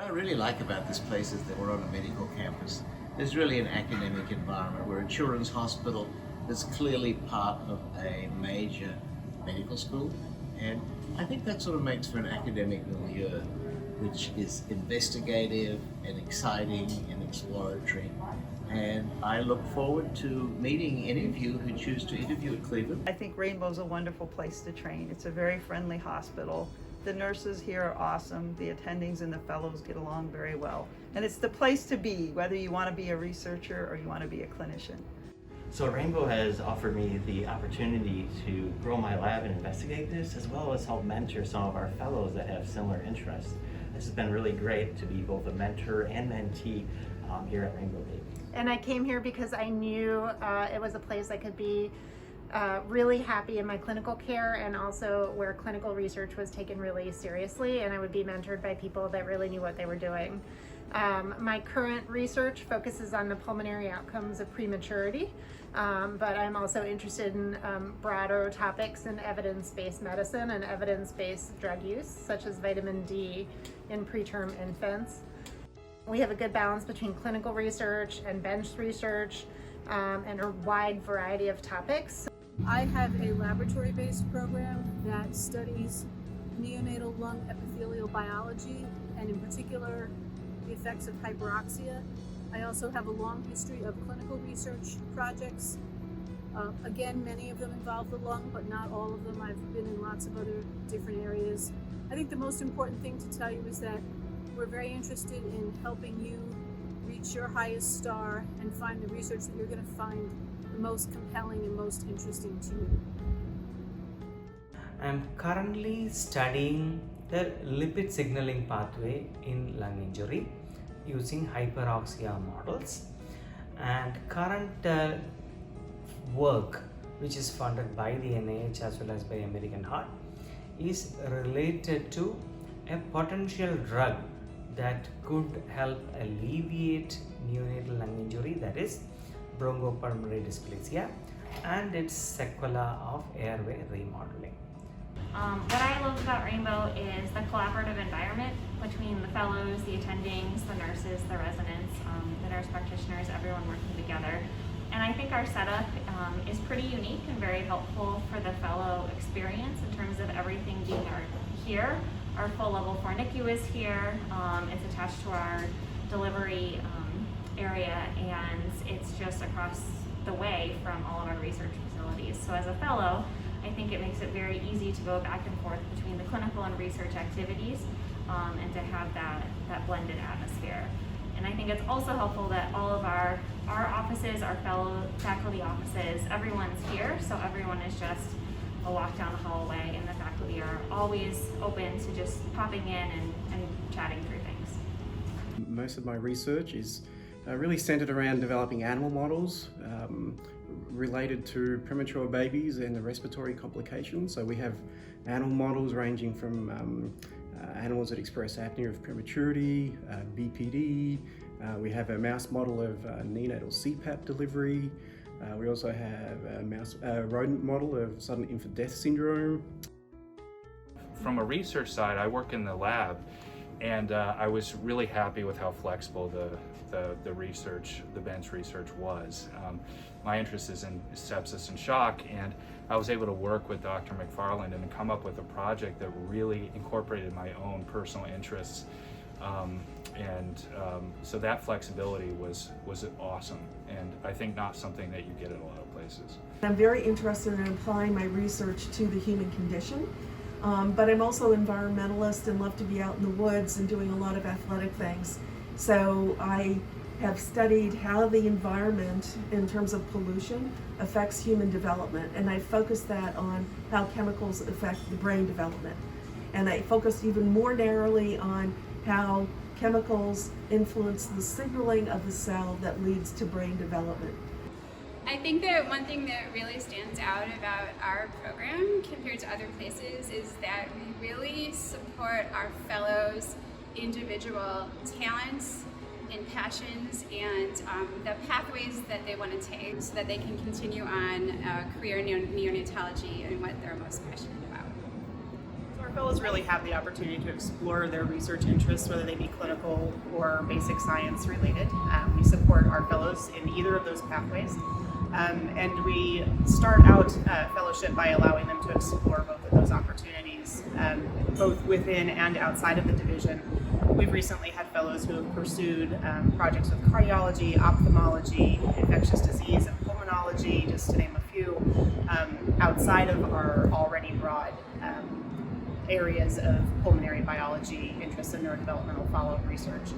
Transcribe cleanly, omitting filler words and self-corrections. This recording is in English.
I really like about this place is that we're on a medical campus. There's really an academic environment. We're a children's hospital that's clearly part of a major medical school. And I think that sort of makes for an academic milieu, which is investigative and exciting and exploratory. And I look forward to meeting any of you who choose to interview at Cleveland. I think Rainbow's a wonderful place to train. It's a very friendly hospital. The nurses here are awesome. The attendings and the fellows get along very well. And it's the place to be, whether you want to be a researcher or you want to be a clinician. So Rainbow has offered me the opportunity to grow my lab and investigate this, as well as help mentor some of our fellows that have similar interests. This has been really great to be both a mentor and mentee here at Rainbow Baby. And I came here because I knew it was a place I could be really happy in my clinical care, and also where clinical research was taken really seriously, and I would be mentored by people that really knew what they were doing. My current research focuses on the pulmonary outcomes of prematurity, but I'm also interested in broader topics in evidence-based medicine and evidence-based drug use, such as vitamin D in preterm infants. We have a good balance between clinical research and bench research and a wide variety of topics. I have a laboratory-based program that studies neonatal lung epithelial biology, and in particular the effects of hyperoxia. I also have a long history of clinical research projects. Again, many of them involve the lung, but not all of them. I've been in lots of other different areas. I think the most important thing to tell you is that we're very interested in helping you reach your highest star and find the research that you're going to find the most compelling and most interesting to you. I'm currently studying the lipid signaling pathway in lung injury using hyperoxia models, and current work, which is funded by the NIH as well as by American Heart, is related to a potential drug that could help alleviate neonatal lung injury, that is bronchopulmonary dysplasia, and its sequelae of airway remodeling. What I love about Rainbow is the collaborative environment between the fellows, the attendings, the nurses, the residents, the nurse practitioners, everyone working together. And I think our setup is pretty unique and very helpful for the fellow experience in terms of everything being here. Our full level 4 NICU is here. It's attached to our delivery area, and it's just across the way from all of our research facilities. So as a fellow, I think it makes it very easy to go back and forth between the clinical and research activities and to have that blended atmosphere. And I think it's also helpful that all of our offices, our fellow faculty offices, everyone's here, so everyone is just a walk down the hallway, and the faculty are always open to just popping in and chatting through things. Most of my research is really centered around developing animal models related to premature babies and the respiratory complications. So we have animal models ranging from animals that express apnea of prematurity, BPD. We have a mouse model of neonatal CPAP delivery. We also have a rodent model of sudden infant death syndrome. From a research side, I work in the lab, and I was really happy with how flexible the research, the bench research was. My interest is in sepsis and shock, and I was able to work with Dr. McFarland and come up with a project that really incorporated my own personal interests. So that flexibility was awesome, and I think not something that you get in a lot of places. I'm very interested in applying my research to the human condition, but I'm also an environmentalist and love to be out in the woods and doing a lot of athletic things. So I have studied how the environment in terms of pollution affects human development, and I focused that on how chemicals affect the brain development. And I focused even more narrowly on how chemicals influence the signaling of the cell that leads to brain development. I think that one thing that really stands out about our program compared to other places is that we really support our fellows' individual talents and passions and the pathways that they want to take so that they can continue on a career in neonatology and what they're most passionate about. Our fellows really have the opportunity to explore their research interests, whether they be clinical or basic science related. We support our fellows in either of those pathways. And we start out fellowship by allowing them to explore both of those opportunities, both within and outside of the division. We've recently had fellows who have pursued projects with cardiology, ophthalmology, infectious disease, and pulmonology, just to name a few, outside of our already broad areas of pulmonary biology, interests in neurodevelopmental follow-up research.